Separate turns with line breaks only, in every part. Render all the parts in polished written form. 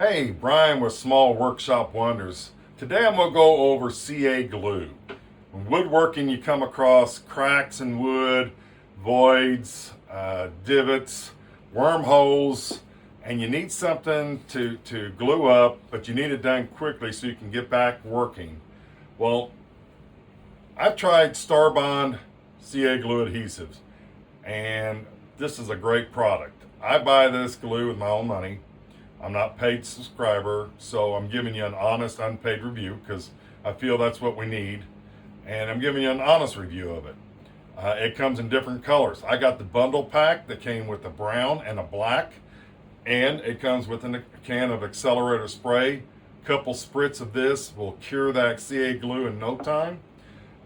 Hey, Brian with Small Workshop Wonders. Today I'm going to go over CA glue. When woodworking, you come across cracks in wood, voids, divots, wormholes, and you need something to glue up, but you need it done quickly so you can get back working. Well, I've tried Starbond CA glue adhesives, and this is a great product. I buy this glue with my own money. I'm not a paid subscriber, so I'm giving you an honest, unpaid review because I feel that's what we need. And I'm giving you an honest review of it. It comes in different colors. I got the bundle pack that came with a brown and a black, and it comes with a can of accelerator spray. Couple spritz of this will cure that CA glue in no time.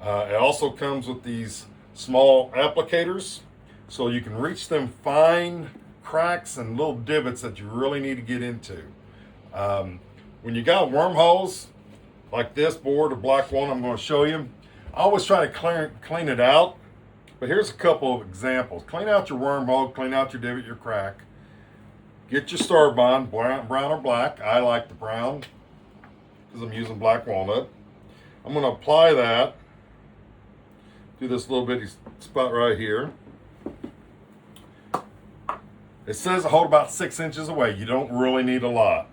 It also comes with these small applicators, so you can reach them fine cracks and little divots that you really need to get into. When you got wormholes like this board or black one I'm going to show you, I always try to clean it out, but here's a couple of examples. Clean out your wormhole, clean out your divot, your crack. Get your Starbond, brown or black. I like the brown because I'm using black walnut. I'm going to apply that to this little bitty spot right here. It says to hold about 6 inches away. You don't really need a lot.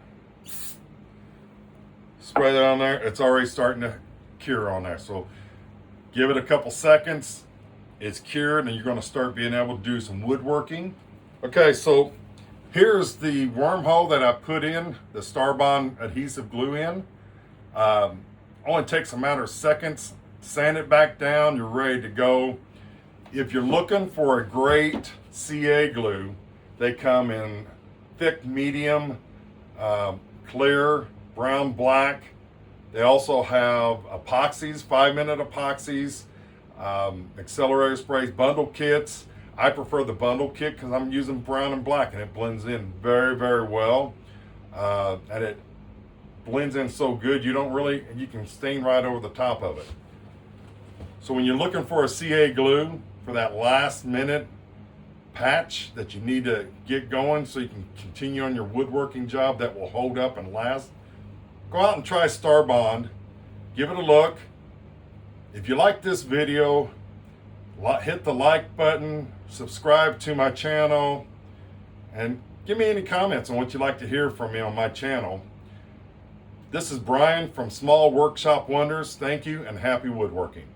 Spray that on there. It's already starting to cure on there. So give it a couple seconds. It's cured and you're going to start being able to do some woodworking. Okay, so here's the wormhole that I put in the Starbond adhesive glue in. Only takes a matter of seconds. Sand it back down. You're ready to go. If you're looking for a great CA glue, they come in thick, medium, clear, brown, black. They also have epoxies, 5-minute epoxies, accelerator sprays, bundle kits. I prefer the bundle kit because I'm using brown and black and it blends in very, very well. And it blends in so good you can stain right over the top of it. So when you're looking for a CA glue for that last minute patch that you need to get going so you can continue on your woodworking job that will hold up and last, go out and try Starbond. Give it a look. If you like this video, hit the like button, subscribe to my channel, and give me any comments on what you'd like to hear from me on my channel. This is Brian from Small Workshop Wonders. Thank you and happy woodworking.